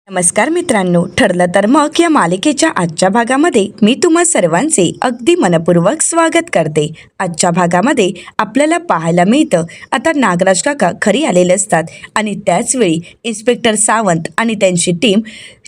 नमस्कार मित्रांनो, ठरलं तर मग या मालिकेच्या आजच्या भागामध्ये मी तुम्हा सर्वांचे अगदी मनपूर्वक स्वागत करते। आजच्या भागामध्ये आपल्याला पाहायला मिळतं आता नागराज काका घरी आलेले असतात आणि त्याचवेळी इन्स्पेक्टर सावंत आणि त्यांची टीम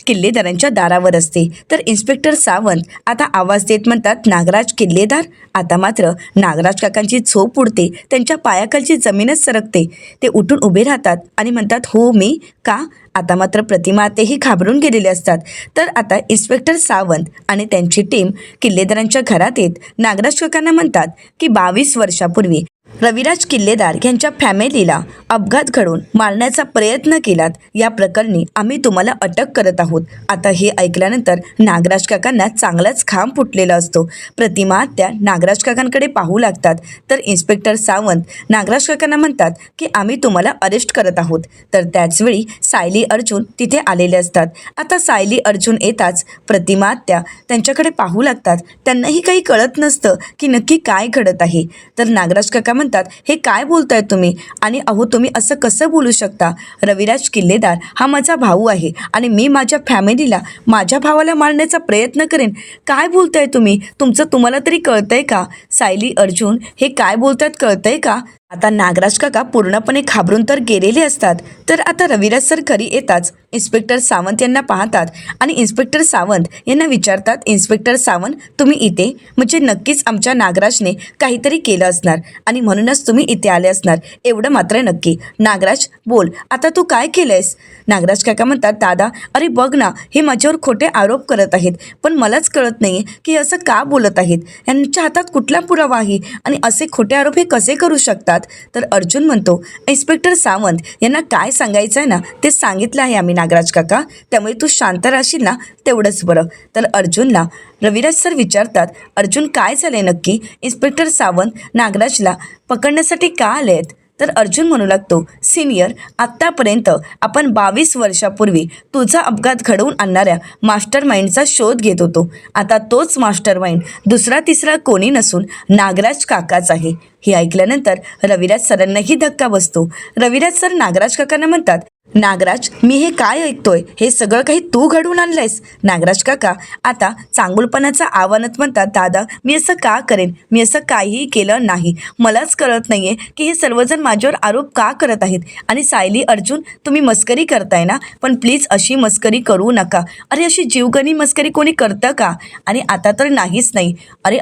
किल्लेदारांच्या दारावर असते। तर इन्स्पेक्टर सावंत आता आवाज देत म्हणतात, नागराज किल्लेदार। आता मात्र नागराज काकांची झोप उडते, त्यांच्या पायाखालची जमीनच सरकते। ते उठून उभे राहतात आणि म्हणतात, हो मी का? आता मात्र प्रतिमा तेही घाबरून गेलेले असतात। तर आता इन्स्पेक्टर सावंत आणि त्यांची टीम किल्लेदारांच्या घरात येत नागराज काकांना म्हणतात की 22 वर्षापूर्वी रविराज किल्लेदार यांच्या फॅमिलीला अपघात घडून मारण्याचा प्रयत्न केलात, या प्रकरणी आम्ही तुम्हाला अटक करत आहोत। आता हे ऐकल्यानंतर नागराज काकांना चांगलाच घाम फुटलेला असतो। प्रतिमा त्या नागराज काकांकडे पाहू लागतात। तर इन्स्पेक्टर सावंत नागराज काकांना म्हणतात की आम्ही तुम्हाला अरेस्ट करत आहोत। तर त्याचवेळी सायली अर्जुन तिथे आलेले असतात। आता सायली अर्जुन येताच प्रतिमा त्यांच्याकडे पाहू लागतात। त्यांनाही काही कळत नसतं की नक्की काय घडत आहे। तर नागराज काका म्हणतात, हे काय बोलताय तुम्ही? आणि अहो तुम्ही असं कसं बोलू शकता? रविराज किल्लेदार हा माझा भाऊ आहे आणि मी माझ्या फॅमिलीला, माझ्या भावाला मारण्याचा प्रयत्न करेन? काय बोलताय तुम्ही? तुम्हाला तरी कळतंय का? सायली अर्जुन हे काय बोलतायत कळतंय का? आता नागराज काका पूर्णपणे घाबरून तर गेलेले असतात। तर आता रविराज सर घरी येताच इन्स्पेक्टर सावंत यांना पाहतात आणि इन्स्पेक्टर सावंत यांना विचारतात, इन्स्पेक्टर सावंत तुम्ही इथे, म्हणजे नक्कीच आमच्या नागराजने काहीतरी केलं असणार आणि म्हणूनच तुम्ही इथे आले असणार, एवढं मात्र नक्की। नागराज बोल, आता तू काय केलंयस? नागराज काका म्हणतात, दादा अरे बघ ना, हे माझ्यावर खोटे आरोप करत आहेत, पण मलाच कळत नाही की असं का बोलत आहेत, यांच्या हातात कुठला पुरावा आहे आणि असे खोटे आरोप हे कसे करू शकतात? तर अर्जुन म्हणतो, इन्स्पेक्टर सावंत यांना काय सांगायचं आहे ना ते सांगितलं आहे आम्ही नागराज काका, त्यामुळे तू शांत राहशील ना तेवढंच बरं। तर अर्जुनला रविराज सर विचारतात, अर्जुन काय झालंय नक्की? इन्स्पेक्टर सावंत नागराजला पकडण्यासाठी का आले आहेत? तर अर्जुन म्हणू लागतो, सिनियर आत्तापर्यंत आपण 22 वर्षापूर्वी तुझा अपघात घडवून आणणाऱ्या मास्टर माइंडचा शोध घेत होतो। आता तोच मास्टर माइंड दुसरा तिसरा कोणी नसून नागराज काकाच आहे। हे ऐकल्यानंतर रविराज सरांनाही धक्का बसतो। रविराज सर नागराज काकांना म्हणतात, नागराज मी हे काय ऐकतोय? हे सगळं काही तू घडवून आणलंयस? नागराज काका आता चांगुलपणाचा आव्हानात म्हणतात, दादा मी असं का करेन? मी असं काहीही केलं नाही। मलाच कळत नाहीये की हे सर्वजण माझ्यावर आरोप का करत आहेत। आणि सायली अर्जुन तुम्ही मस्करी करताय ना, पण प्लीज अशी मस्करी करू नका। अरे अशी जीवघेणी मस्करी कोणी करतं का? आणि आता तर नाहीच नाही। अरे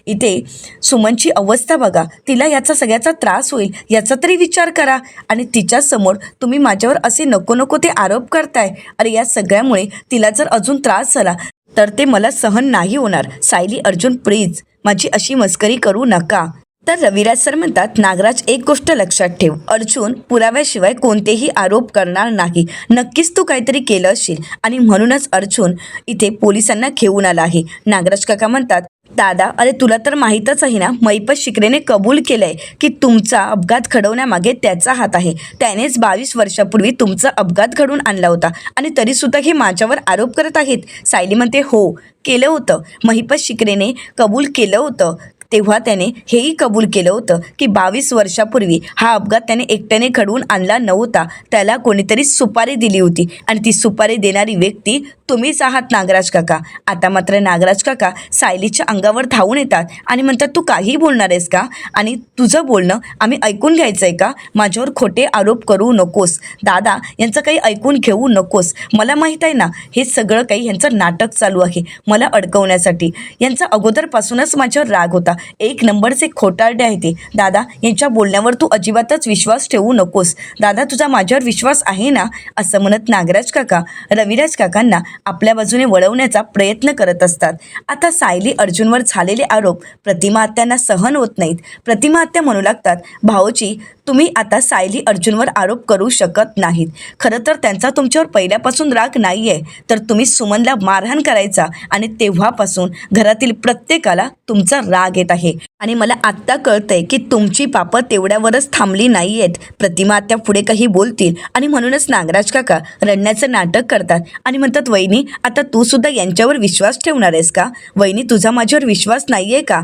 इथे सुमनची अवस्था बघा, तिला याचा सगळ्याचा त्रास होईल याचा तरी विचार करा, आणि तिच्यासमोर तुम्ही माझ्यावर असे नको नको ते आरोप करताय। अरे या सगळ्यामुळे तिला जर अजून त्रास झाला तर ते मला सहन नाही होणार। सायली अर्जुन प्लीज माझी अशी मस्करी करू नका। तर रविराज सर म्हणतात, नागराज एक गोष्ट लक्षात ठेव, अर्जुन पुराव्याशिवाय कोणतेही आरोप करणार नाही। नक्कीच तू काहीतरी केलं असेल आणि म्हणूनच अर्जुन इथे पोलिसांना घेऊन आला आहे। नागराज काका म्हणतात, दादा अरे तुला तर माहीतच आहे ना, महिपत शिकरेने कबूल केलंय की तुमचा अपघात घडवण्यामागे त्याचा हात आहे। त्यानेच 22 वर्षापूर्वी तुमचा अपघात घडवून आणला होता आणि तरीसुद्धा हे माझ्यावर आरोप करत आहेत। सायली म्हणते, हो केलं होतं, महिपत शिकरेने कबूल केलं होतं। तेव्हा त्याने हेही कबूल केलं होतं की 22 वर्षापूर्वी हा अपघात त्याने एकट्याने घडवून आणला नव्हता, त्याला कोणीतरी सुपारी दिली होती आणि ती सुपारी देणारी व्यक्ती तुम्हीच आहात नागराज काका। आता मात्र नागराज काका सायलीच्या अंगावर धावून येतात आणि म्हणतात, तू काही बोलणार आहेस का? आणि तुझं बोलणं आम्ही ऐकून घ्यायचं आहे का? माझ्यावर खोटे आरोप करू नकोस दादा, यांचं काही ऐकून घेऊ नकोस। मला माहीत आहे ना हे सगळं काही ह्यांचं नाटक चालू आहे मला अडकवण्यासाठी। यांचा अगोदरपासूनच माझ्यावर राग होता, एक नंबरचे खोटारडे आहे ते। दादा यांच्या बोलण्यावर तू अजिबातच विश्वास ठेवू नकोस। दादा तुझा माझ्यावर विश्वास आहे ना? असं म्हणत नागराज काका रविराज काकांना आपल्या बाजूने वळवण्याचा प्रयत्न करत असतात। आता सायली अर्जुनवर झालेले आरोप प्रतिमा आत्यांना सहन होत नाहीत। प्रतिमा आत्या म्हणू लागतात, भाऊजी तुम्ही आता सायली अर्जुनवर आरोप करू शकत नाहीत। खरं तर त्यांचा तुमच्यावर पहिल्यापासून राग नाही आहे, तर तुम्ही सुमनला मारहाण करायचा आणि तेव्हापासून घरातील प्रत्येकाला तुमचा राग येत आहे। आणि मला आत्ता कळतंय की तुमची पापं तेवढ्यावरच थांबली नाही आहेत। प्रतिमा आत्या पुढे काही बोलतील आणि म्हणूनच नागराज काका रडण्याचं नाटक करतात आणि म्हणतात, वहिनी आता तू सुद्धा यांच्यावर विश्वास ठेवणार आहेस का? वहिनी तुझा माझ्यावर विश्वास नाही आहे का?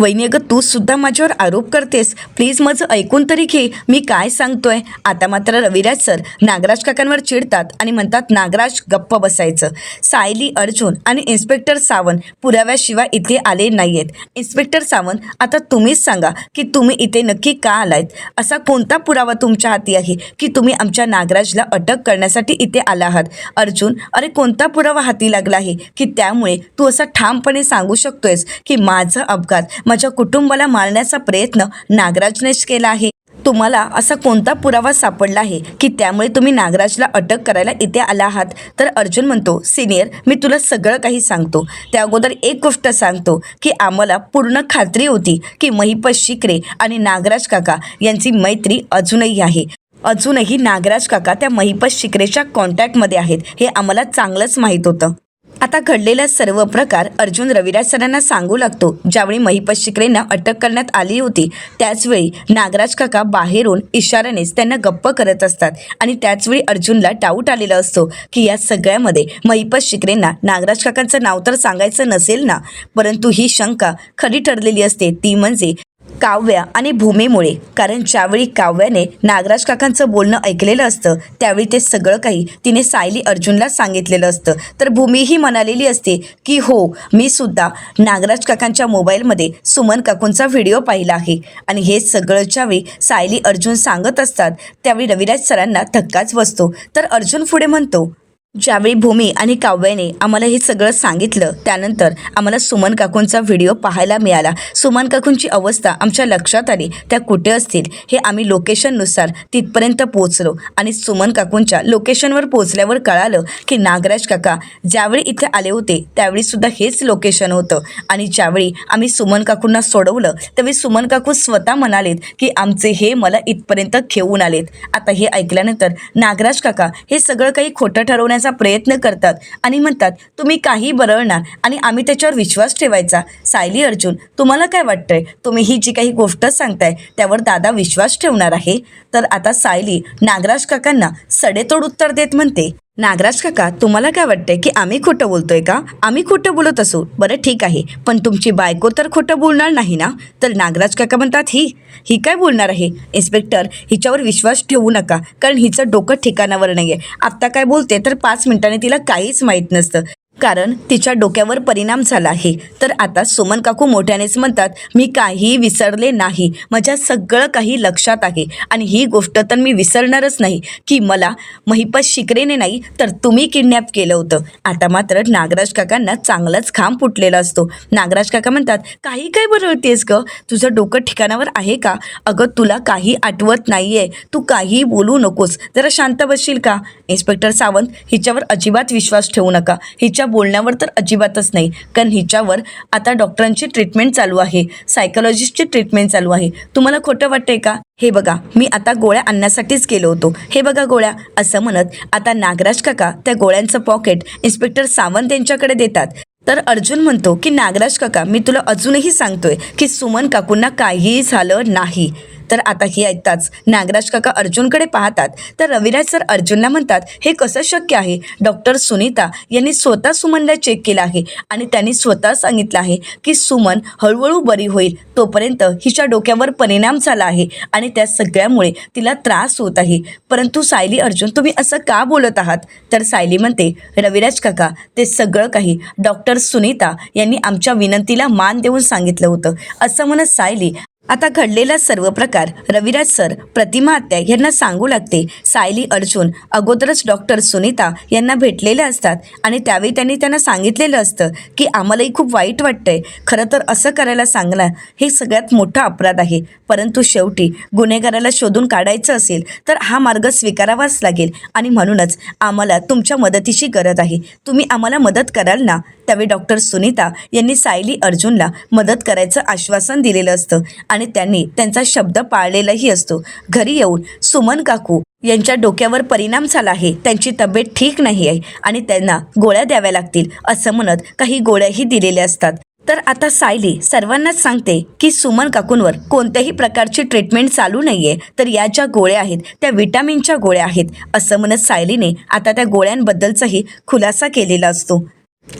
वहिनी अगं तू सुद्धा माझ्यावर आरोप करतेस, प्लीज माझं ऐकून तरी घे, मी काय सांगतोय. आता मात्र रविराज सर नागराज काकांवर चिडतात आणि म्हणतात नागराज गप्प बसायचं. सायली, अर्जुन आणि इन्स्पेक्टर सावंत पुराव्याशिवाय इथे आले नाहीयेत. इन्स्पेक्टर सावंत, आता तुम्हीच सांगा की तुम्ही इथे नक्की का आलायत. असा कोणता पुरावा तुमच्या हाती आहे की तुम्ही आमच्या नागराजला अटक करण्यासाठी इथे आला आहात. अर्जुन, अरे कोणता पुरावा हाती लागला आहे की त्यामुळे तू असं ठामपणे सांगू शकतोयस की माझा अपघात, माझ्या कुटुंबाला मारण्याचा प्रयत्न नागराजनेच केला आहे. तुम्हाला असा कोणता पुरावा सापडला आहे की त्यामुळे तुम्ही नागराजला अटक करायला इथे आला आहात. तर अर्जुन म्हणतो, सिनियर मी तुला सगळं काही सांगतो. त्या अगोदर एक गोष्ट सांगतो की आम्हाला पूर्ण खात्री होती की महिपत शिकरे आणि नागराज काका यांची मैत्री अजूनही आहे. अजूनही नागराज काका त्या महिपत शिकरेच्या कॉन्टॅक्टमध्ये आहेत हे आम्हाला चांगलंच माहीत होतं. आता घडलेला सर्व प्रकार अर्जुन रविराज सरांना सांगू लागतो. ज्यावेळी महिपत शिकरेंना अटक करण्यात आली होती त्याचवेळी नागराज काका बाहेरून इशाऱ्यानेच त्यांना गप्प करत असतात आणि त्याचवेळी अर्जुनला डाऊट आलेला असतो की या सगळ्यामध्ये महिपत शिकरेंना नागराज काकांचं नाव तर सांगायचं नसेल ना. परंतु ही शंका खरी ठरलेली असते, ती म्हणजे काव्या आणि भूमीमुळे. कारण ज्यावेळी काव्याने नागराज काकांचं बोलणं ऐकलेलं असतं त्यावेळी ते सगळं काही तिने सायली अर्जुनला सांगितलेलं असतं. तर भूमीही म्हणालेली असते की हो मी सुद्धा नागराज काकांच्या मोबाईलमध्ये सुमन काकूंचा व्हिडिओ पाहिला आहे. आणि हे सगळं ज्यावेळी सायली अर्जुन सांगत असतात त्यावेळी रविराज सरांना धक्काच बसतो. तर अर्जुन पुढे म्हणतो, ज्यावेळी भूमी आणि काव्याने आम्हाला हे सगळं सांगितलं त्यानंतर आम्हाला सुमन काकूंचा व्हिडिओ पाहायला मिळाला. सुमन काकूंची अवस्था आमच्या लक्षात आली, त्या कुठे असतील हे आम्ही लोकेशननुसार तिथपर्यंत पोहोचलो आणि सुमन काकूंच्या लोकेशनवर पोहोचल्यावर कळालं की नागराज काका ज्यावेळी इथे आले होते त्यावेळीसुद्धा हेच लोकेशन होतं. आणि ज्यावेळी आम्ही सुमन काकूंना सोडवलं त्यावेळी सुमन काकू स्वतः म्हणालेत की आमचे हे मला इथपर्यंत घेऊन आलेत. आता हे ऐकल्यानंतर नागराज काका हे सगळं काही खोटं ठरवण्याचा प्रयत्न करतात आणि म्हणतात तुम्ही काही बरळणार आणि आम्ही त्याच्यावर विश्वास ठेवायचा. सायली, अर्जुन तुम्हाला काय वाटतंय, तुम्ही ही जी काही गोष्ट सांगताय त्यावर दादा विश्वास ठेवणार आहे. तर आता सायली नागराज काकांना सडेतोड उत्तर देत म्हणते, नागराज काका तुम्हाला काय वाटतंय की आम्ही खोटं बोलतोय का. आम्ही खोटं बोलत असू बरं ठीक आहे, पण तुमची बायको तर खोटं बोलणार नाही ना. तर नागराज काका म्हणतात ही काय बोलणार आहे. इन्स्पेक्टर हिच्यावर विश्वास ठेवू नका कारण हिचं डोकं ठिकाणावर नाही आहे. आत्ता काय बोलते तर 5 मिनिटांनी तिला काहीच माहीत नसतं कारण तिच्या डोक्यावर परिणाम झाला आहे. तर आता सुमन काकू मोठ्यानेच म्हणतात मी काही विसरले नाही, माझ्या सगळं काही लक्षात आहे आणि ही गोष्ट तर मी विसरणारच नाही की मला महिपत शिकरेने नाही तर तुम्ही किडनॅप केलं होतं. आता मात्र नागराज काकांना चांगलाच घाम फुटलेला असतो. नागराज काका म्हणतात काही काय बरळतेस ग, तुझं डोकं ठिकाणावर आहे का. अगं तुला काही आठवत नाही आहे, तू काही बोलू नकोस, जरा शांत बसशील का. इन्स्पेक्टर सावंत हिच्यावर अजिबात विश्वास ठेवू नका, हिच्या बोलण्यावर तर अजिबातच नाही कारण हिच्यावर आता डॉक्टरांची ट्रीटमेंट चालू आहे, सायकोलॉजिस्टची ट्रीटमेंट चालू आहे. तुम्हाला खोटं वाटतंय का. हे बघा मी आता गोळ्या आणण्यासाठीच गेलो होतो, हे बघा गोळ्या. असं म्हणत आता नागराज काका त्या गोळ्यांचं पॉकेट इन्स्पेक्टर सावंत यांच्याकडे देतात. तर अर्जुन म्हणतो की नागराज काका मी तुला अजूनही सांगतोय की सुमन काकूंना काहीही झालं नाही. तर आता हे ऐकताच नागराज काका अर्जुनकडे पाहतात. तर रविराज सर अर्जुनला म्हणतात हे कसं शक्य आहे. डॉक्टर सुनीता यांनी स्वतः सुमनला चेक केलं आहे आणि त्यांनी स्वतः सांगितलं आहे की सुमन हळूहळू बरी होईल, तोपर्यंत हिच्या डोक्यावर परिणाम झाला आहे आणि त्या सगळ्यामुळे तिला त्रास होत आहे. परंतु सायली, अर्जुन तुम्ही असं का बोलत आहात. तर सायली म्हणते रविराज काका ते सगळं काही डॉक्टर सुनीता यांनी आमच्या विनंतीला मान देऊन सांगितलं होतं. असं म्हणत सायली आता घडलेला सर्व प्रकार रविराज सर प्रतिमा आत्या यांना सांगू लागते. सायली, अर्जुन अगोदरच डॉक्टर सुनीता यांना भेटलेले असतात आणि त्यावेळी त्यांना सांगितलेलं असतं की आम्हालाही खूप वाईट वाटतंय, खरं तर असं करायला सांगणं हे सगळ्यात मोठा अपराध आहे. परंतु शेवटी गुन्हेगाराला शोधून काढायचं असेल तर हा मार्ग स्वीकारावाच लागेल आणि म्हणूनच आम्हाला तुमच्या मदतीची गरज आहे, तुम्ही आम्हाला मदत कराल ना. त्यावेळी डॉक्टर सुनीता यांनी सायली अर्जुनला मदत करायचं आश्वासन दिलेलं असतं आणि त्यांनी त्यांचा शब्द पाळलेलाही असतो. घरी येऊन सुमन काकू यांच्या डोक्यावर परिणाम झाला आहे, त्यांची तब्येत ठीक नाही आहे आणि त्यांना गोळ्या द्याव्या लागतील असं म्हणत काही गोळ्याही दिलेल्या असतात. तर आता सायली सर्वांनाच सांगते की सुमन काकूंवर कोणत्याही प्रकारची ट्रीटमेंट चालू नाही आहे, तर या ज्या गोळ्या आहेत त्या विटामिनच्या गोळ्या आहेत असं म्हणत सायलीने आता त्या गोळ्यांबद्दलचाही खुलासा केलेला असतो.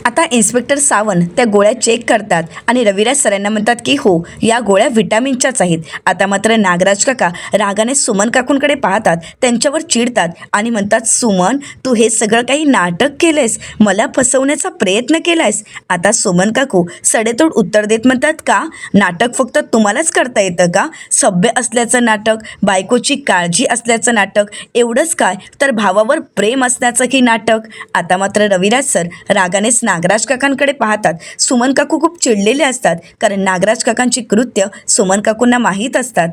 आता इन्स्पेक्टर सावंत त्या गोळ्या चेक करतात आणि रविराज सरांना म्हणतात की हो, या गोळ्या व्हिटॅमिनच्याच आहेत. आता मात्र नागराज काका रागाने सुमन काकूंकडे पाहतात, त्यांच्यावर चिडतात आणि म्हणतात, सुमन, तू हे सगळं काही नाटक केलंयस, मला फसवण्याचा प्रयत्न केलायस. आता सुमन काकू सडेतोड उत्तर देत म्हणतात, का नाटक फक्त तुम्हालाच करता येतं का? सभ्य असल्याचं नाटक, बायकोची काळजी असल्याचं नाटक, एवढंच काय तर भावावर प्रेम असण्याचंही नाटक. आता मात्र रविराज सर रागानेच नागराज काकांकडे पाहतात. सुमन काकू खूप चिडलेले असतात, कारण नागराज काकांची कृत्य सुमन काकूंना माहीत असतात.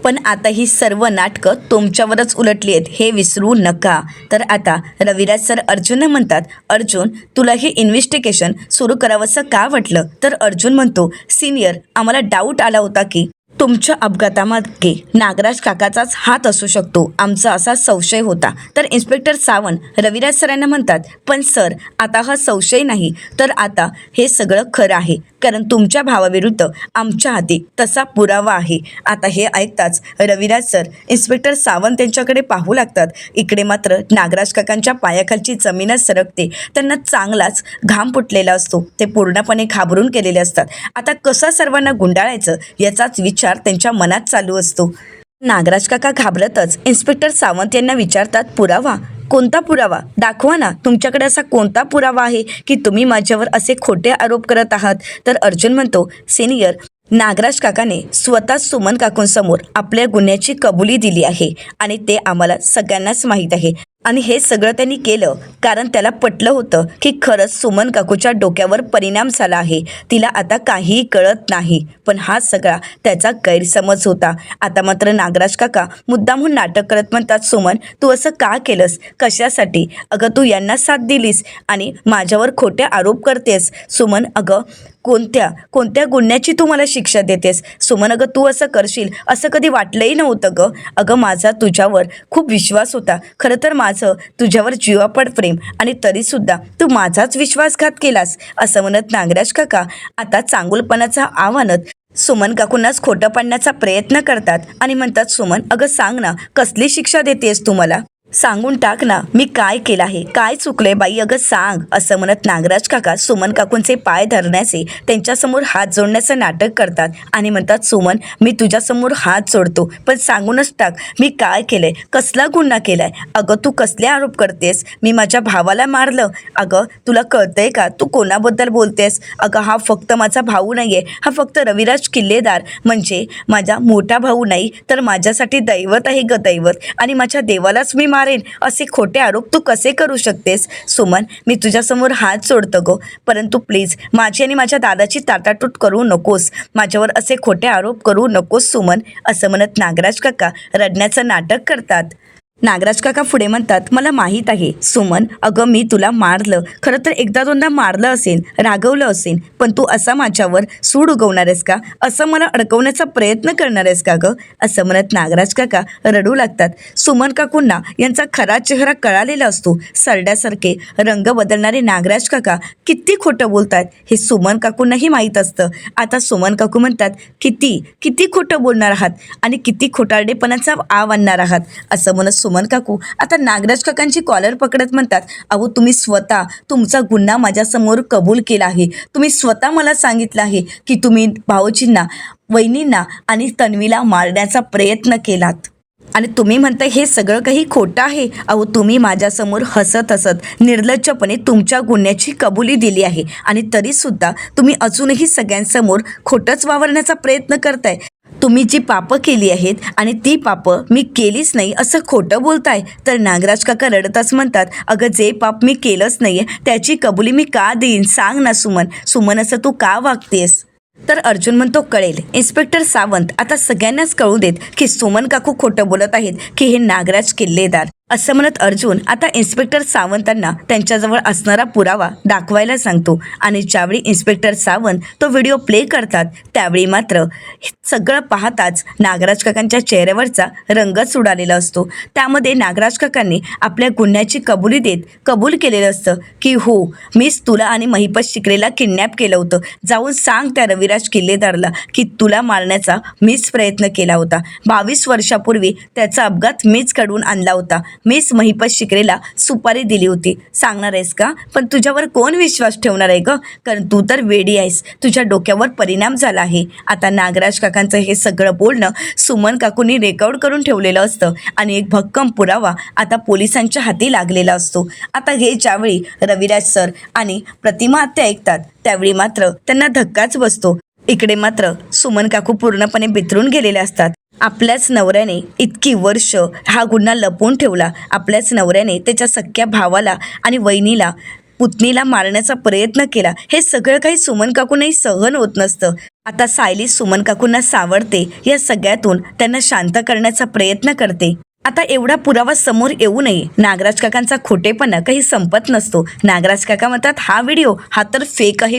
पण आता ही सर्व नाटकं तुमच्यावरच उलटली आहेत, हे विसरू नका. तर आता रविराज सर अर्जुनला म्हणतात, अर्जुन, तुला हे इन्व्हेस्टिगेशन सुरू करावंसं का वाटलं? तर अर्जुन म्हणतो, सिनियर, आम्हाला डाऊट आला होता की तुमच्या अपघातामागे नागराज काकाचाच हात असू शकतो, आमचा असा संशय होता. तर इन्स्पेक्टर सावंत रविराज सरांना म्हणतात, पण सर, आता हा संशय नाही, तर आता हे सगळं खरं आहे, कारण तुमच्या भावाविरुद्ध आमच्या हाती तसा पुरावा आहे. आता हे ऐकताच रविराज सर इन्स्पेक्टर सावंत यांच्याकडे पाहू लागतात. इकडे मात्र नागराज काकांच्या पायाखालची जमीनच सरकते. त्यांना चांगलाच घाम फुटलेला असतो, ते पूर्णपणे घाबरून गेलेले असतात. आता कसं सर्वांना गुंडाळायचं याचाच विचार त्यांच्या मनात चालू असतो. नागराज काका घाबरतच इन्स्पेक्टर सावंत यांना विचारतात, पुरावा? कोणता पुरावा? दाखवा ना, तुमच्याकडे असा कोणता पुरावा आहे की तुम्ही माझ्यावर असे खोटे आरोप करत आहात? तर अर्जुन म्हणतो, सिनियर, नागराज काकाने स्वतः सुमन काकूंसमोर आपल्या गुन्ह्याची कबुली दिली आहे आणि ते आम्हाला सगळ्यांनाच माहीत आहे. आणि हे सगळं त्यांनी केलं कारण त्याला पटलं होतं की खरंच सुमन काकूच्या डोक्यावर परिणाम झाला आहे, तिला आता काहीही कळत नाही. पण हा सगळा त्याचा गैरसमज होता. आता मात्र नागराज काका मुद्दामहून नाटक करत म्हणतात, सुमन, तू असं का केलंस? कशासाठी? अगं, तू यांना साथ दिलीस आणि माझ्यावर खोटे आरोप करतेस. सुमन, अगं, कोणत्या गुन्ह्याची तू मला शिक्षा देतेस? सुमन, अगं, तू असं करशील असं कधी वाटलंही नव्हतं गं. अगं, माझा तुझ्यावर खूप विश्वास होता. खरं तर माझं तुझ्यावर जीवापड प्रेम, आणि तरीसुद्धा तू माझाच विश्वासघात केलास. असं म्हणत नागराज काका आता चांगुलपणाचा आव्हानात सुमन काकूंनाच खोटं पाडण्याचा प्रयत्न करतात आणि म्हणतात, सुमन, अगं सांग ना, कसली शिक्षा देतेस तू मला? सांगून टाक ना, मी काय केलं आहे, काय चुकले बाई, अगं सांग. असं म्हणत नागराज काका सुमन काकूंचे पाय धरण्याचे, त्यांच्यासमोर हात जोडण्याचं नाटक करतात आणि म्हणतात, सुमन, मी तुझ्यासमोर हात जोडतो, पण सांगूनच टाक, मी काय केलंय, कसला गुन्हा केलाय? अगं, तू कसले आरोप करतेस? मी माझ्या भावाला मारलं? अगं, तुला कळतंय का तू कोणाबद्दल बोलतेस? अगं, हा फक्त माझा भाऊ नाहीये, हा फक्त रविराज किल्लेदार, म्हणजे माझा मोठा भाऊ नाही, तर माझ्यासाठी दैवत आहे ग, दैवत. आणि माझ्या देवालाच मी मारेन असे खोटे आरोप तू कसे करू शकतेस? सुमन, मी तुझ्यासमोर हात जोडतो गो, परंतु प्लीज माझी आणि माझ्या दादाची ताटातूट करू नकोस, माझ्यावर असे खोटे आरोप करू नकोस सुमन. असं म्हणत नागराज काका रडण्याचं नाटक करतात. नागराज काका पुढे म्हणतात, मला माहीत आहे सुमन, अगं, मी तुला मारलं, खरं तर एकदा दोनदा मारलं असेल, रागवलं असेल, पण तू असा माझ्यावर सूड उगवणार आहेस का? असं मला अडकवण्याचा प्रयत्न करणार आहेस का गं? असं म्हणत नागराज काका रडू लागतात. सुमन काकूंना यांचा खरा चेहरा कळालेला असतो. सरड्यासारखे रंग बदलणारे नागराज काका किती खोटं बोलतात हे सुमन काकूंनाही माहीत असतं. आता सुमन काकू म्हणतात, किती खोटं बोलणार आहात आणि किती खोटारडेपणाचा आव आणणार आहात? असं म्हणत सुमन काकू आता नागराज काकांची कॉलर पकडत म्हणतात, अहो, तुम्ही स्वतः तुमचा गुन्हा माझ्यासमोर कबूल केला आहे. तुम्ही स्वतः मला सांगितलं आहे की तुम्ही भाऊजींना, वहिनींना आणि तन्वीला मारण्याचा प्रयत्न केलात आणि तुम्ही म्हणताय हे सगळं काही खोटं आहे. अहो, तुम्ही माझ्यासमोर हसत निर्लज्जपणे तुमच्या गुन्ह्याची कबुली दिली आहे आणि तरीसुद्धा तुम्ही अजूनही सगळ्यांसमोर खोटंच वावरण्याचा प्रयत्न करताय. तुम्ही जी पापं केली आहेत आणि ती पापं मी केलीच नाही असं खोटं बोलताय. तर नागराज काका रडताच म्हणतात, अगं, जे पाप मी केलंच नाही आहे त्याची कबुली मी का देईन? सांग ना सुमन, सुमन, असं तू का वागतेस? तर अर्जुन म्हणतो, कळेल. इन्स्पेक्टर सावंत आता सगळ्यांनाच कळू देत की सुमन काकू खोटं बोलत आहेत की हे नागराज किल्लेदार. असं म्हणत अर्जुन आता इन्स्पेक्टर सावंतांना त्यांच्याजवळ असणारा पुरावा दाखवायला सांगतो आणि ज्यावेळी इन्स्पेक्टर सावंत तो व्हिडिओ प्ले करतात त्यावेळी मात्र सगळं पाहताच नागराज काकांच्या चेहऱ्यावरचा रंगच उडालेला असतो. त्यामध्ये नागराज काकांनी आपल्या गुन्ह्याची कबुली देत कबूल केलेलं असतं की हो, मीच तुला आणि महिपत शिकरेला किडनॅप केलं होतं. जाऊन सांग त्या रविराज किल्लेदारला की तुला मारण्याचा मीच प्रयत्न केला होता. 22 वर्षापूर्वी त्याचा अपघात मीच घडवून आणला होता. मीच महिपत शिकरेला सुपारी दिली होती. सांगणार आहेस का? पण तुझ्यावर कोण विश्वास ठेवणार आहे गं? कारण तू तर वेडी आहेस. तुझ्या डोक्यावर परिणाम झाला आहे. आता नागराज काकांचं हे सगळं बोलणं सुमन काकूंनी रेकॉर्ड करून ठेवलेलं असतं आणि एक भक्कम पुरावा आता पोलिसांच्या हाती लागलेला असतो. आता हे ज्यावेळी रविराज सर आणि प्रतिमा आत्या ऐकतात त्यावेळी मात्र त्यांना धक्काच बसतो. इकडे मात्र सुमन काकू पूर्णपणे बिथरून गेलेल्या असतात. आपल्याच नवऱ्याने इतकी वर्ष हा गुन्हा लपवून ठेवला. आपल्याच नवऱ्याने त्याच्या सख्ख्या भावाला आणि वहिनीला पुतणीला मारण्याचा प्रयत्न केला. हे सगळं काही सुमन काकूंनाही सहन होत नसतं. आता सायली सुमन काकूंना सावरते. या सगळ्यातून त्यांना शांत करण्याचा प्रयत्न करते. आता एवढा पुरावा समोर येऊ नये. नागराज काकांचा खोटेपणा काही संपत नसतो. नागराज काका म्हणतात हा व्हिडिओ हा तर फेक आहे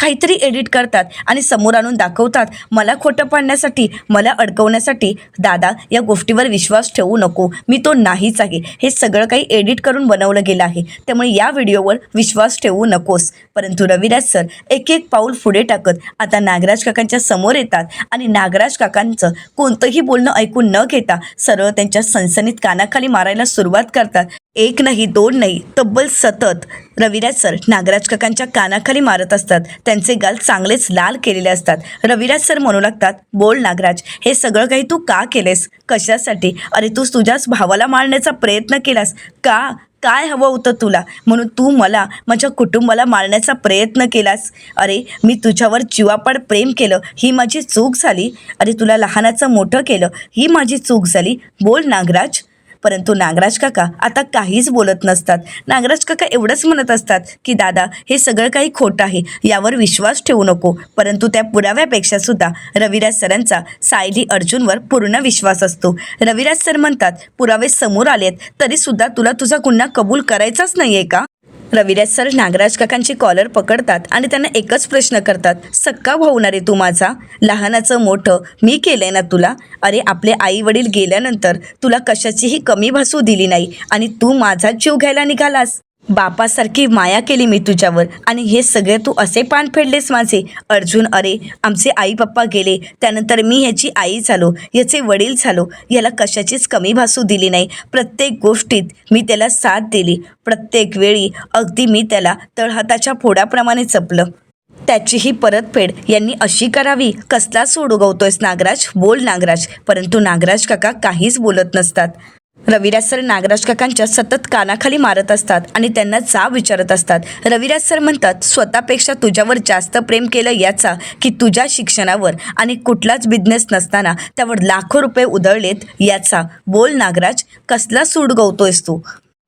काहीतरी एडिट करतात आणि समोर आणून दाखवतात. मला खोटं पाडण्यासाठी, मला अडकवण्यासाठी. दादा, या गोष्टीवर विश्वास ठेवू नको. मी तो नाहीच आहे. हे सगळं काही एडिट करून बनवलं गेलं आहे. त्यामुळे या व्हिडिओवर विश्वास ठेवू नकोस. परंतु रविराज सर एक एक पाऊल पुढे टाकत आता नागराज काकांच्या समोर येतात आणि नागराज काकांचं कोणतंही बोलणं ऐकून न घेता सरळ त्यांच्या सनसनीत कानाखाली मारायला सुरुवात करतात. एक नाही, दोन नाही, तब्बल सतत रविराज सर नागराज काकांच्या कानाखाली मारत असतात. त्यांचे गाल चांगलेच लाल केलेले असतात. रविराज सर म्हणू लागतात, बोल नागराज, हे सगळं काही तू का केलेस? कशासाठी? अरे तू तुझ्याच भावाला मारण्याचा प्रयत्न केलास का? काय हवं होतं तुला म्हणून तू मला, माझ्या कुटुंबाला मारण्याचा प्रयत्न केलास? अरे मी तुझ्यावर जीवापाड प्रेम केलं, ही माझी चूक झाली. अरे तुला लहानाचं मोठं केलं, ही माझी चूक झाली. बोल नागराज. परंतु नागराज काका आता काहीच बोलत नसतात. नागराज काका एवढंच म्हणत असतात की दादा, हे सगळं काही खोटं आहे, यावर विश्वास ठेवू नको. परंतु त्या पुराव्यापेक्षा सुद्धा रविराज सरांचा सायली अर्जुनवर पूर्ण विश्वास असतो. रविराज सर म्हणतात, पुरावे समोर आलेत तरी सुद्धा तुला तुझा गुन्हा कबूल करायचाच नाहीये का? रविराज सर नागराज काकांची कॉलर पकडतात आणि त्यांना एकच प्रश्न करतात, सक्का भाऊ ना रे तू माझा? लहानाचं मोठं मी केलंय ना तुला? अरे आपले आई वडील गेल्यानंतर तुला कशाचीही कमी भासू दिली नाही आणि तू माझा जीव घ्यायला निघालास. बापासारखी माया केली मी तुझ्यावर आणि हे सगळे तू असे पान फेडलेस माझे. अर्जुन, अरे आमचे आई पप्पा गेले त्यानंतर मी ह्याची आई झालो, याचे वडील झालो. याला कशाचीच कमी भासू दिली नाही. प्रत्येक गोष्टीत मी त्याला साथ दिली. प्रत्येक वेळी अगदी मी त्याला तळहाताच्या फोडाप्रमाणे जपलं. त्याचीही परतफेड यांनी अशी करावी. कसला सूड उगवतोयस नागराज? बोल नागराज. परंतु नागराज काका काहीच बोलत नसतात. रविराज सर नागराज काकांच्या सतत कानाखाली मारत असतात आणि त्यांना जाब विचारत असतात. रविराज सर म्हणतात, स्वतःपेक्षा तुझ्यावर जास्त प्रेम केलं याचा की तुझ्या शिक्षणावर आणि कुठलाच बिझनेस नसताना त्यावर लाखो रुपये उधळलेत याचा? बोल नागराज, कसला सूड गवतोयस तू?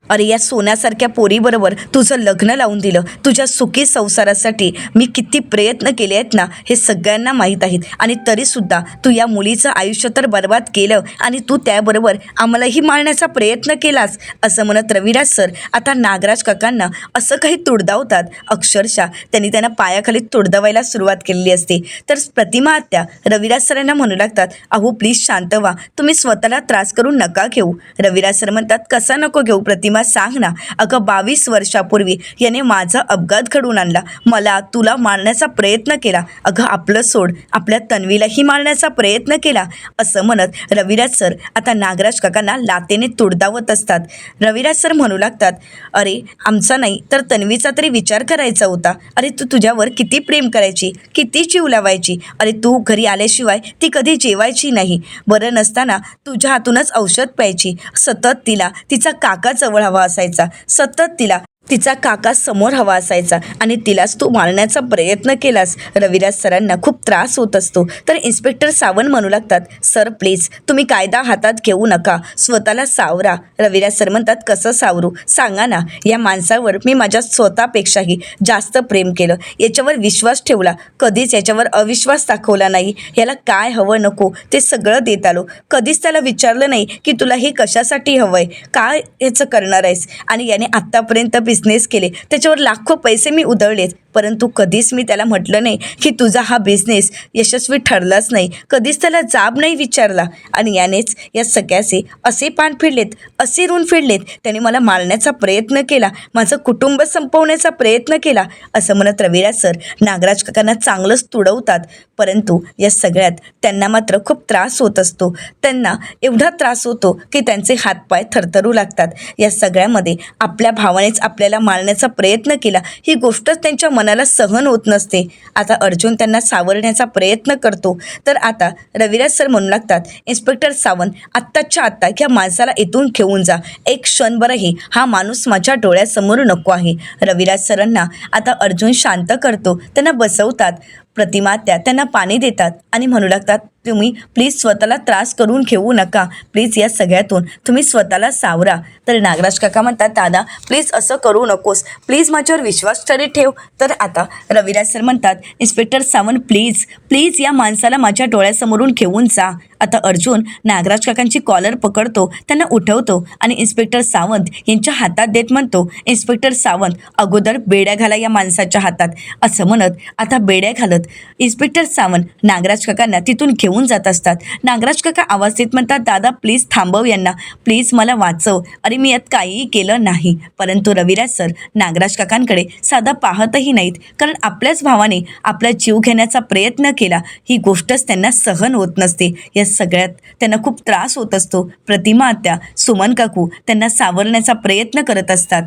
अरे या सोन्यासारख्या पोरीबरोबर तुझं लग्न लावून दिलं. तुझ्या सुखी संसारासाठी मी किती प्रयत्न केले आहेत ना, हे सगळ्यांना माहीत आहेत. आणि तरीसुद्धा तू या मुलीचं आयुष्य तर बर्बाद केलं आणि तू त्याबरोबर आम्हालाही मारण्याचा प्रयत्न केलास. असं म्हणत रविराज सर आता नागराज काकांना असं काही तुडदावतात. अक्षरशः त्यांनी त्यांना पायाखाली तुडदवायला सुरुवात केलेली असते. तर प्रतिमा आत्या रविराज सरांना म्हणू लागतात, अहो प्लीज शांत व्हा, तुम्ही स्वतःला त्रास करून नका घेऊ. रविराज सर म्हणतात, कसा नको घेऊ प्रतिमा, सांग ना. अगं 22 वर्षापूर्वी याने माझा अपघात घडवून आणला, मला तुला मारण्याचा प्रयत्न केला. अगं आपलं सोड, आपल्या तन्वीलाही मारण्याचा प्रयत्न केला. असं म्हणत रविराज सर आता नागराज काकांना लातेने तुडदावत असतात. रविराज सर म्हणू लागतात, अरे आमचा नाही तर तन्वीचा तरी विचार करायचा होता. अरे तू तुझ्यावर किती प्रेम करायची, किती जीव लावायची. अरे तू घरी आल्याशिवाय ती कधी जेवायची नाही. बरं नसताना तुझ्या हातूनच औषध प्यायची. सतत तिला तिचा काका जवळ हवा असायचा. सतत तिला तिचा काका समोर हवा असायचा आणि तिलाच तू मारण्याचा प्रयत्न केलास. रविराज सरांना खूप त्रास होत असतो. तर इन्स्पेक्टर सावंत म्हणू लागतात, सर प्लीज तुम्ही कायदा हातात घेऊ नका, स्वतःला सावरा. रविराज सर म्हणतात, कसं सावरू सांगा ना. या माणसावर मी माझ्या स्वतःपेक्षाही जास्त प्रेम केलं, याच्यावर विश्वास ठेवला, कधीच याच्यावर अविश्वास दाखवला नाही. याला काय हवं नको ते सगळं देत आलो. कधीच त्याला विचारलं नाही की तुला हे कशासाठी हवंय, काय याचं करणार आहेस. आणि याने आत्तापर्यंत बिझनेस केले, त्याच्यावर लाखो पैसे मी उधळलेत, परंतु कधीच मी त्याला म्हटलं नाही की तुझा हा बिझनेस यशस्वी ठरलाच नाही. कधीच त्याला जाब नाही विचारला आणि यानेच या सगळ्याचे असे पान फिरलेत, असे ऋण फेडलेत. त्याने मला मारण्याचा प्रयत्न केला, माझं कुटुंब संपवण्याचा प्रयत्न केला, असं म्हणत रविराज सर नागराज काकांना चांगलंच तुडवतात. परंतु या सगळ्यात त्यांना मात्र खूप त्रास होत असतो. त्यांना एवढा त्रास होतो की त्यांचे हातपाय थरथरू लागतात. या सगळ्यामध्ये आपल्या भावानेच आपल्याला मारण्याचा प्रयत्न केला ही गोष्टच त्यांच्या मनाला सहन होत नसते. आता अर्जुन त्यांना सावरण्याचा प्रयत्न करतो, तर आता रविराज सर म्हणू लागतात, इन्स्पेक्टर सावंत, आत्ताच्या आत्ता ह्या माणसाला इथून घेऊन जा. एक क्षणभरही हा माणूस माझ्या डोळ्यासमोर नको आहे. रविराज सरांना आता अर्जुन शांत करतो, त्यांना बसवतात. प्रतिमा त्यांना पाणी देतात आणि म्हणू लागतात, तुम्ही प्लीज स्वतःला त्रास करून घेऊ नका, प्लीज या सगळ्यातून तुम्ही स्वतःला सावरा. तर नागराज काका म्हणतात, दादा प्लीज असं करू नकोस, प्लीज माझ्यावर विश्वास तरी ठेव. तर आता रविराज सर म्हणतात, इन्स्पेक्टर सावंत प्लीज प्लीज या माणसाला माझ्या डोळ्यासमोरून घेऊन जा. आता अर्जुन नागराज काकांची कॉलर पकडतो, त्यांना उठवतो आणि इन्स्पेक्टर सावंत यांच्या हातात देत म्हणतो, इन्स्पेक्टर सावंत अगोदर बेड्या घाला या माणसाच्या हातात. असं म्हणत आता बेड्या घालत इन्स्पेक्टर सावंत नागराज काकांना तिथून घेऊन जात असतात. नागराज काका आवाज देत म्हणतात, दादा प्लीज थांबव यांना, प्लीज मला वाचव. अरे मी यात काहीही केलं नाही. परंतु रविराज सर नागराज काकांकडे साधा पाहतही नाहीत, कारण आपल्याच भावाने आपला जीव घेण्याचा प्रयत्न केला ही गोष्टच त्यांना सहन होत नसते. या सगळ्यात त्यांना खूप त्रास होत असतो. प्रतिमा आत्या, सुमन काकू त्यांना सावरण्याचा प्रयत्न करत असतात.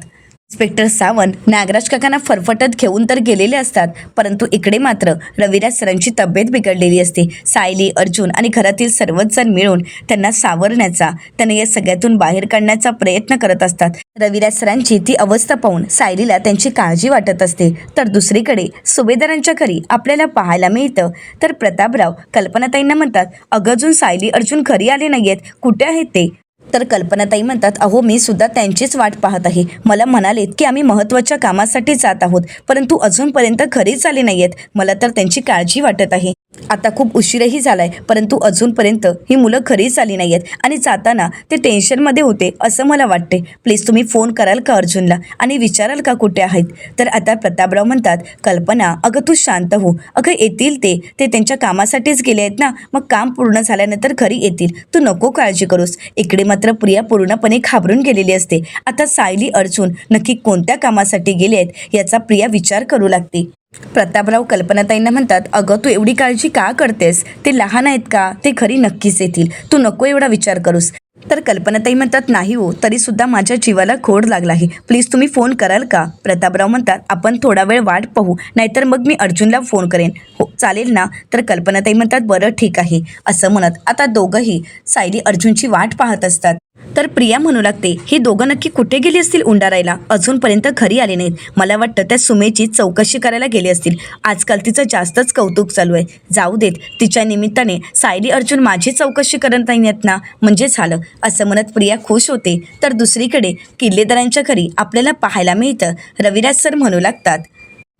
इन्स्पेक्टर सावंत नागराज काकांना फरफटत घेऊन तर गेलेले असतात, परंतु इकडे मात्र रविराज सरांची तब्येत बिघडलेली असते. सायली, अर्जुन आणि घरातील सर्वच जण मिळून त्यांना सावरण्याचा, त्यांना या सगळ्यातून बाहेर काढण्याचा प्रयत्न करत असतात. रविराज सरांची ती अवस्था पाहून सायलीला त्यांची काळजी वाटत असते. तर दुसरीकडे सुभेदारांच्या घरी आपल्याला पाहायला मिळतं, तर प्रतापराव कल्पनाताईंना म्हणतात, अगं अजून सायली अर्जुन घरी आले नाहीयेत, कुठे आहेत ते? तर कल्पनाताई म्हणतात, अहो मी सुद्धा त्यांचीच वाट पाहत आहे. मला म्हणालेत की आम्ही महत्त्वाच्या कामासाठी जात आहोत, परंतु अजूनपर्यंत घरीच आले नाही आहेत. मला तर त्यांची काळजी वाटत आहे. आता खूप उशीरही झालाय, परंतु अजूनपर्यंत ही मुलं घरीच आली नाही आहेत आणि जाताना ते टेन्शनमध्ये होते असं मला वाटते. प्लीज तुम्ही फोन कराल का अर्जुनला आणि विचाराल का कुठे आहेत? तर आता प्रतापराव म्हणतात, कल्पना अगं तू शांत हो, अगं येतील ते त्यांच्या कामासाठीच गेले आहेत ना, मग काम पूर्ण झाल्यानंतर घरी येतील, तू नको काळजी करूस. इकडे मात्र प्रिया पूर्णपणे घाबरून गेलेली असते. आता सायली अर्जुन नक्की कोणत्या कामासाठी गेले आहेत याचा प्रिया विचार करू लागते. प्रतापराव कल्पनाताईंना म्हणतात, अगं तू एवढी काळजी का करतेस? ते लहान आहेत का? ते घरी नक्कीच येतील, तू नको एवढा विचार करूस. तर कल्पनाताई म्हणतात, नाही हो, तरीसुद्धा माझ्या जीवाला खोड लागला आहे, प्लीज तुम्ही फोन कराल का? प्रतापराव म्हणतात, आपण थोडा वेळ वाट पाहू, नाहीतर मग मी अर्जुनला फोन करेन. हो चालेल ना? तर कल्पनाताई म्हणतात, बरं ठीक आहे. असं म्हणत आता दोघंही सायली अर्जुनची वाट पाहत असतात. तर प्रिया म्हणू लागते, ही दोघं नक्की कुठे गेली असतील उंडारायला? अजूनपर्यंत घरी आले नाहीत. मला वाटतं त्या सुमेची चौकशी करायला गेली असतील. आजकाल तिचं जास्तच कौतुक चालू आहे. जाऊ देत, तिच्या निमित्ताने सायली अर्जुन माझी चौकशी करत नाहीत ना, म्हणजे झालं. असं म्हणत प्रिया खुश होते. तर दुसरीकडे किल्लेदारांच्या घरी आपल्याला पाहायला मिळतं, रविराज सर म्हणू लागतात,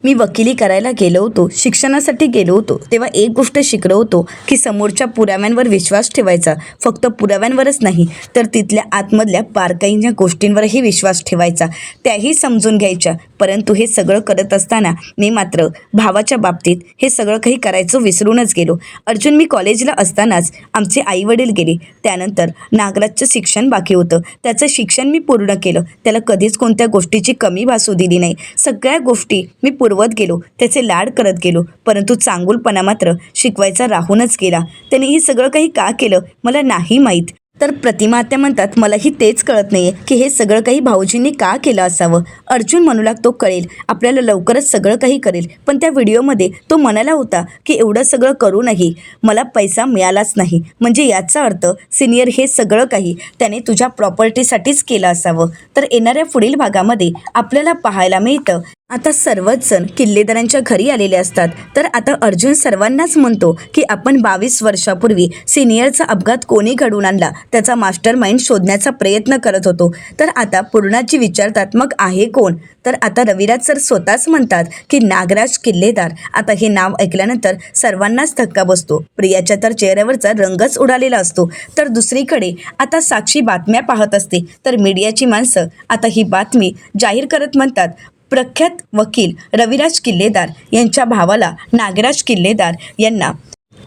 मी वकिली करायला गेलो होतो, शिक्षणासाठी गेलो होतो, तेव्हा एक गोष्ट शिकलो होतो की समोरच्या पुराव्यांवर विश्वास ठेवायचा. फक्त पुराव्यांवरच नाही, तर तिथल्या आतमधल्या बारकाईच्या गोष्टींवरही विश्वास ठेवायचा, त्याही समजून घ्यायच्या. परंतु हे सगळं करत असताना मी मात्र भावाच्या बाबतीत हे सगळं काही करायचं विसरूनच गेलो. अर्जुन मी कॉलेजला असतानाच आमचे आईवडील गेले. त्यानंतर नागराजचं शिक्षण बाकी होतं, त्याचं शिक्षण मी पूर्ण केलं. त्याला कधीच कोणत्या गोष्टीची कमी भासू दिली नाही. सगळ्या गोष्टी मी पुरवत गेलो, त्याचे लाड करत गेलो, परंतु चांगुलपणा मात्र शिकवायचा राहूनच गेला. त्याने हे सगळं काही का केलं मला नाही माहीत. तर प्रतिमा आत्या म्हणतात, मलाही तेच कळत नाहीये की हे सगळं काही भाऊजींनी का केलं असावं. अर्जुन म्हणू लागतो, कळेल आपल्याला लवकरच सगळं काही करेल. पण त्या व्हिडिओमध्ये तो म्हणाला होता की एवढं सगळं करूनही मला पैसा मिळालाच नाही, म्हणजे याचा अर्थ सिनियर हे सगळं काही त्याने तुझ्या प्रॉपर्टीसाठीच केलं असावं. तर येणाऱ्या पुढील भागामध्ये आपल्याला पाहायला मिळतं आता सर्वच जण किल्लेदारांच्या घरी आलेले असतात. तर आता अर्जुन सर्वांनाच म्हणतो की आपण 22 वर्षापूर्वी सिनियरचा अपघात कोणी घडवून आणला त्याचा मास्टर माइंड शोधण्याचा प्रयत्न करत होतो. तर आता पूर्णाजी विचारतात मग आहे कोण. तर आता रविराज सर स्वतःच म्हणतात की नागराज किल्लेदार. आता हे नाव ऐकल्यानंतर सर्वांनाच धक्का बसतो. प्रियाच्या तर चेहऱ्यावरचा रंगच उडालेला असतो. तर दुसरीकडे आता साक्षी बातम्या पाहत असते. तर मीडियाची माणसं आता ही बातमी जाहीर करत म्हणतात प्रख्यात वकील रविराज किल्लेदार यांच्या भावाला नागराज किल्लेदार यांना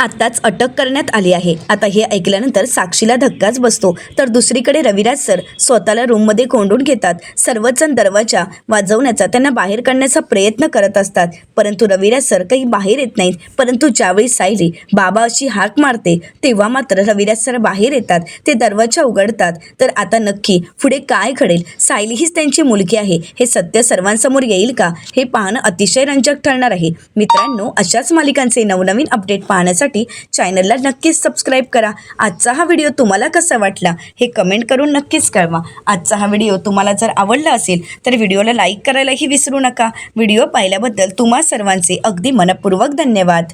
आत्ताच अटक करण्यात आली आहे. आता हे ऐकल्यानंतर साक्षीला धक्काच बसतो. तर दुसरीकडे रविराज सर स्वतःला रूममध्ये कोंडून घेतात. सर्वच जण दरवाजा वाजवण्याचा त्यांना बाहेर काढण्याचा प्रयत्न करत असतात. परंतु रविराज सर काही बाहेर येत नाहीत. परंतु ज्यावेळी सायली बाबा अशी हाक मारते तेव्हा मात्र रविराज सर बाहेर येतात. ते दरवाजा उघडतात. तर आता नक्की पुढे काय घडेल. सायली हीच त्यांची मुलगी आहे हे सत्य सर्वांसमोर येईल का हे पाहणं अतिशय रंजक ठरणार आहे. मित्रांनो, अशाच मालिकांचे नवनवीन अपडेट पाहण्यासाठी चॅनलला नक्कीच सबस्क्राईब करा. आजचा हा व्हिडिओ तुम्हाला कसा वाटला हे कमेंट करून नक्कीच कळवा. आजचा हा व्हिडिओ तुम्हाला जर आवडला असेल तर व्हिडिओला लाईक करायलाही विसरू नका. व्हिडिओ पाहिल्याबद्दल तुम्हा सर्वांचे अगदी मनपूर्वक धन्यवाद.